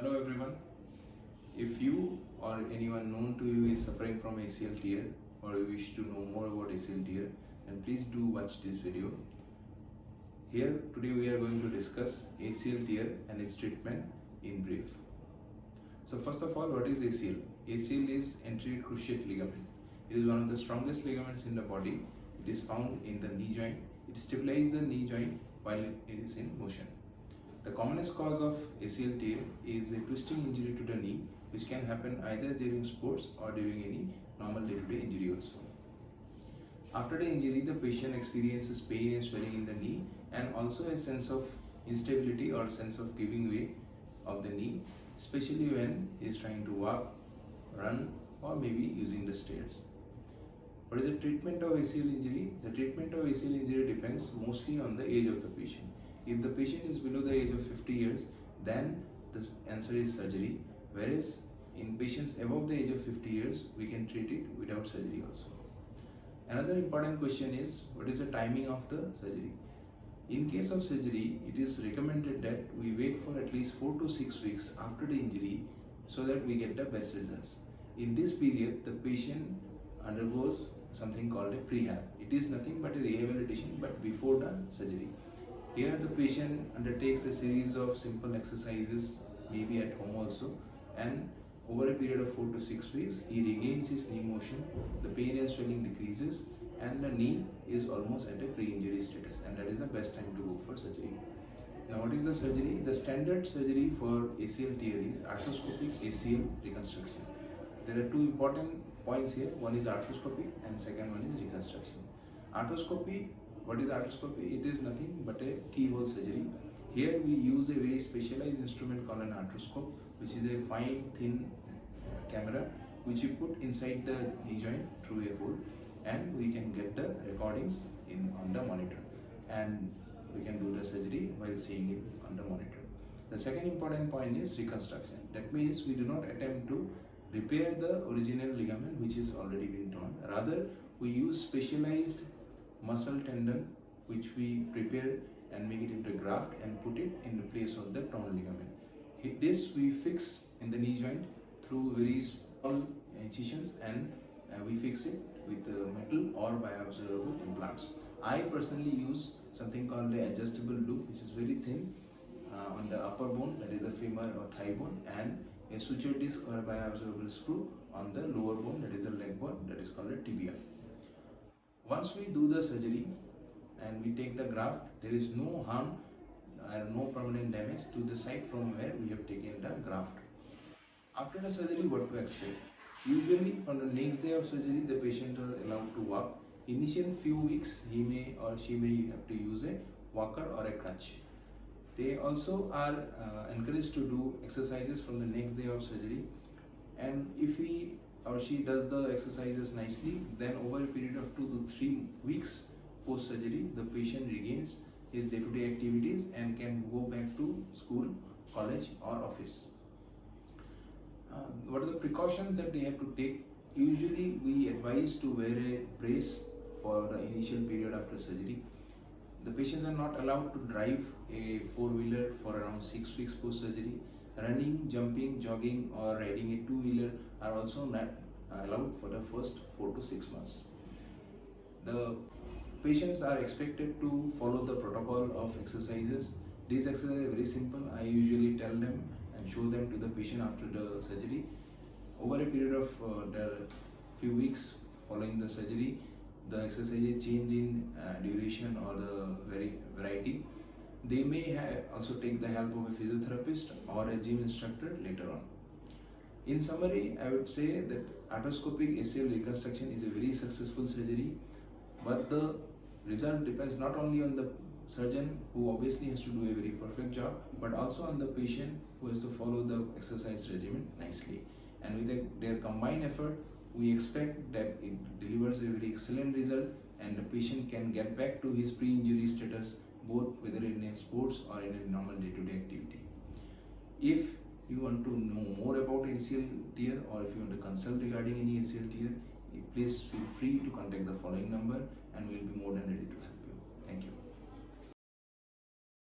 Hello everyone. If you or anyone known to you is suffering from ACL tear or you wish to know more about ACL tear, then please do watch this video. Here today we are going to discuss ACL tear and its treatment in brief. So first of all, what is ACL? ACL is anterior cruciate ligament. It is one of the strongest ligaments in the body. It is found in the knee joint. It stabilizes the knee joint while it is in motion. The commonest cause of ACL tear is a twisting injury to the knee, which can happen either during sports or during any normal day-to-day injury also. After the injury, the patient experiences pain and swelling in the knee and also a sense of instability or sense of giving way of the knee, especially when he is trying to walk, run, or maybe using the stairs. What is the treatment of ACL injury? The treatment of ACL injury depends mostly on the age of the patient. If the patient is below the age of 50 years, then the answer is surgery. Whereas in patients above the age of 50 years, we can treat it without surgery also. Another important question is, what is the timing of the surgery? In case of surgery, it is recommended that we wait for at least 4 to 6 weeks after the injury so that we get the best results. In this period, the patient undergoes something called a prehab. It is nothing but a rehabilitation, but before the surgery. Here the patient undertakes a series of simple exercises, maybe at home also, and over a period of 4 to 6 weeks, he regains his knee motion, the pain and swelling decreases, and the knee is almost at a pre-injury status, and that is the best time to go for surgery. Now, what is the surgery? The standard surgery for ACL tear is arthroscopic ACL reconstruction. There are two important points here. One is arthroscopic and second one is reconstruction. Arthroscopy. What is arthroscopy? It is nothing but a keyhole surgery. Here we use a very specialized instrument called an arthroscope, which is a fine, thin camera which you put inside the knee joint through a hole, and we can get the recordings on the monitor, and we can do the surgery while seeing it on the monitor. The second important point is reconstruction. That means we do not attempt to repair the original ligament which is already been torn. Rather, we use specialized muscle tendon which we prepare and make it into a graft and put it in the place of the torn ligament. This we fix in the knee joint through very small incisions, and we fix it with metal or bioabsorbable implants. I personally use something called the adjustable loop, which is very thin on the upper bone, that is the femur or thigh bone, and a suture disc or a bioabsorbable screw on the lower bone, that is the leg bone, that is called a tibia. Once we do the surgery and we take the graft, there is no harm and no permanent damage to the site from where we have taken the graft. After the surgery, what to expect? Usually from the next day of surgery, the patient is allowed to walk. Initial few weeks, he may or she may have to use a walker or a crutch. They also are encouraged to do exercises from the next day of surgery, and if he or she does the exercises nicely, then over a period of 2 to 3 weeks post surgery, the patient regains his day-to-day activities and can go back to school, college or office. What are the precautions that they have to take? Usually we advise to wear a brace for the initial period after surgery. The patients are not allowed to drive a four-wheeler for around 6 weeks post surgery. Running, jumping, jogging or riding a two-wheeler are also not allowed for the first 4 to 6 months. The patients are expected to follow the protocol of exercises. These exercises are very simple. I usually tell them and show them to the patient after the surgery. Over a period of the few weeks following the surgery, the exercises change in duration or the variety. They may also take the help of a physiotherapist or a gym instructor later on. In summary, I would say that arthroscopic ACL reconstruction is a very successful surgery, but the result depends not only on the surgeon, who obviously has to do a very perfect job, but also on the patient, who has to follow the exercise regimen nicely. And with their combined effort, we expect that it delivers a very excellent result and the patient can get back to his pre-injury status, both whether in a sports or in a normal day-to-day activity. If you want to know more about ACL tear or if you want to consult regarding any ACL tear, please feel free to contact the following number and we will be more than ready to help you. Thank you.